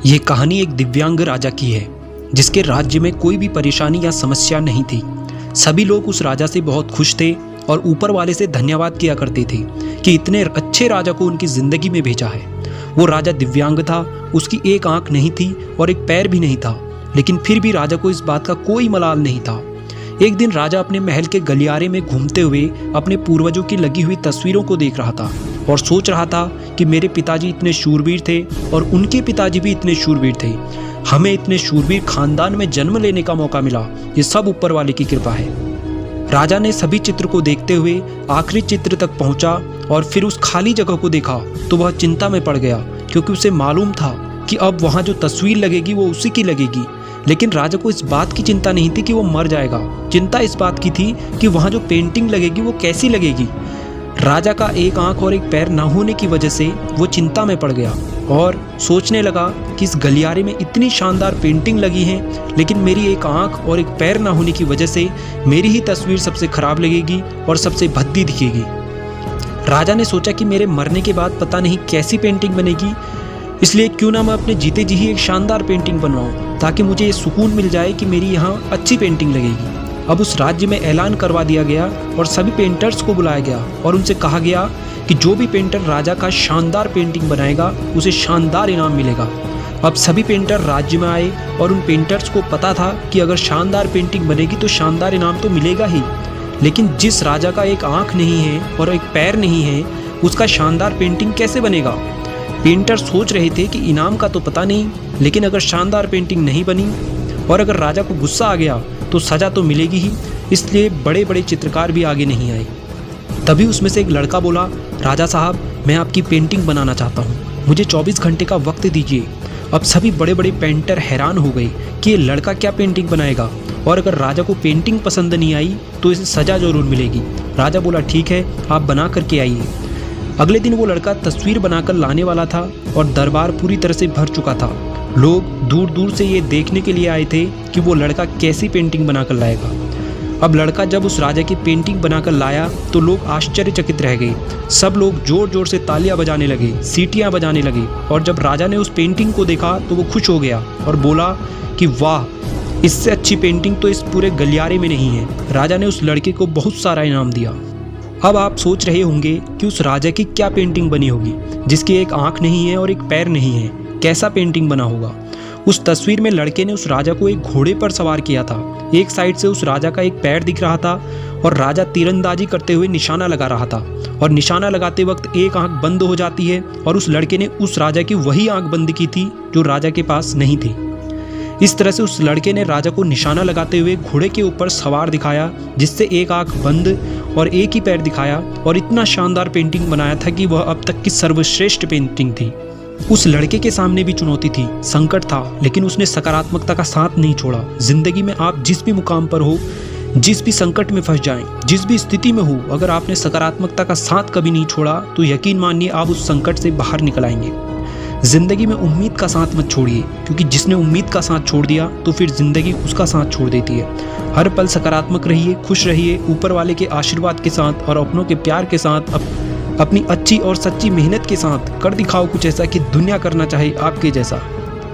ये कहानी एक दिव्यांग राजा की है जिसके राज्य में कोई भी परेशानी या समस्या नहीं थी। सभी लोग उस राजा से बहुत खुश थे और ऊपर वाले से धन्यवाद किया करते थे कि इतने अच्छे राजा को उनकी जिंदगी में भेजा है। वो राजा दिव्यांग था, उसकी एक आंख नहीं थी और एक पैर भी नहीं था, लेकिन फिर भी राजा को इस बात का कोई मलाल नहीं था। एक दिन राजा अपने महल के गलियारे में घूमते हुए अपने पूर्वजों की लगी हुई तस्वीरों को देख रहा था और सोच रहा था कि मेरे पिताजी इतने शूरवीर थे और उनके पिताजी भी इतने शूरवीर थे। हमें इतने शूरवीर खानदान में जन्म लेने का मौका मिला, ये सब ऊपर वाले की कृपा है। राजा ने सभी चित्र को देखते हुए आखिरी चित्र तक पहुंचा और फिर उस खाली जगह को देखा तो वह चिंता में पड़ गया, क्योंकि उसे मालूम था कि अब वहाँ जो तस्वीर लगेगी वो उसी की लगेगी। लेकिन राजा को इस बात की चिंता नहीं थी कि वो मर जाएगा, चिंता इस बात की थी कि वहाँ जो पेंटिंग लगेगी वो कैसी लगेगी। राजा का एक आंख और एक पैर ना होने की वजह से वो चिंता में पड़ गया और सोचने लगा कि इस गलियारे में इतनी शानदार पेंटिंग लगी है, लेकिन मेरी एक आंख और एक पैर ना होने की वजह से मेरी ही तस्वीर सबसे खराब लगेगी और सबसे भद्दी दिखेगी। राजा ने सोचा कि मेरे मरने के बाद पता नहीं कैसी पेंटिंग बनेगी, इसलिए क्यों ना मैं अपने जीते जी ही एक शानदार पेंटिंग बनवाऊं, ताकि मुझे ये सुकून मिल जाए कि मेरी यहाँ अच्छी पेंटिंग लगेगी। अब उस राज्य में ऐलान करवा दिया गया और सभी पेंटर्स को बुलाया गया और उनसे कहा गया कि जो भी पेंटर राजा का शानदार पेंटिंग बनाएगा उसे शानदार इनाम मिलेगा। अब सभी पेंटर राज्य में आए और उन पेंटर्स को पता था कि अगर शानदार पेंटिंग बनेगी तो शानदार इनाम तो मिलेगा ही, लेकिन जिस राजा का एक आंख नहीं है और एक पैर नहीं है उसका शानदार पेंटिंग कैसे बनेगा। पेंटर सोच रहे थे कि इनाम का तो पता नहीं, लेकिन अगर शानदार पेंटिंग नहीं बनी और अगर राजा को गुस्सा आ गया तो सज़ा तो मिलेगी ही, इसलिए बड़े बड़े चित्रकार भी आगे नहीं आए। तभी उसमें से एक लड़का बोला, राजा साहब मैं आपकी पेंटिंग बनाना चाहता हूँ, मुझे 24 घंटे का वक्त दीजिए। अब सभी बड़े बड़े पेंटर हैरान हो गए कि ये लड़का क्या पेंटिंग बनाएगा, और अगर राजा को पेंटिंग पसंद नहीं आई तो इसे सज़ा ज़रूर मिलेगी। राजा बोला ठीक है, आप बना करके आइए। अगले दिन वो लड़का तस्वीर बनाकर लाने वाला था और दरबार पूरी तरह से भर चुका था। लोग दूर दूर से ये देखने के लिए आए थे कि वो लड़का कैसी पेंटिंग बनाकर लाएगा। अब लड़का जब उस राजा की पेंटिंग बनाकर लाया तो लोग आश्चर्यचकित रह गए। सब लोग जोर जोर से तालियां बजाने लगे, सीटियां बजाने लगे, और जब राजा ने उस पेंटिंग को देखा तो वो खुश हो गया और बोला कि वाह, इससे अच्छी पेंटिंग तो इस पूरे गलियारे में नहीं है। राजा ने उस लड़के को बहुत सारा इनाम दिया। अब आप सोच रहे होंगे कि उस राजा की क्या पेंटिंग बनी होगी जिसकी एक आंख नहीं है और एक पैर नहीं है, कैसा पेंटिंग बना होगा। उस तस्वीर में लड़के ने उस राजा को एक घोड़े पर सवार किया था। एक साइड से उस राजा का एक पैर दिख रहा था और राजा तीरंदाजी करते हुए निशाना लगा रहा था, और निशाना लगाते वक्त एक आंख बंद हो जाती है और उस लड़के ने उस राजा की वही आंख बंद की थी जो राजा के पास नहीं थी। इस तरह से उस लड़के ने राजा को निशाना लगाते हुए घोड़े के ऊपर सवार दिखाया, जिससे एक आंख बंद और एक ही पैर दिखाया, और इतना शानदार पेंटिंग बनाया था कि वह अब तक की सर्वश्रेष्ठ पेंटिंग थी। उस लड़के के सामने भी चुनौती थी, संकट था, लेकिन उसने सकारात्मकता का साथ नहीं छोड़ा। जिंदगी में आप जिस भी मुकाम पर हो, जिस भी संकट में फंस जाएं, जिस भी स्थिति में हो, अगर आपने सकारात्मकता का साथ कभी नहीं छोड़ा तो यकीन मानिए आप उस संकट से बाहर निकल आएंगे। जिंदगी में उम्मीद का साथ मत छोड़िए, क्योंकि जिसने उम्मीद का साथ छोड़ दिया तो फिर जिंदगी उसका साथ छोड़ देती है। हर पल सकारात्मक रहिए, खुश रहिए, ऊपर वाले के आशीर्वाद के साथ और अपनों के प्यार के साथ, अपनी अच्छी और सच्ची मेहनत के साथ कर दिखाओ कुछ ऐसा कि दुनिया करना चाहे आपके जैसा।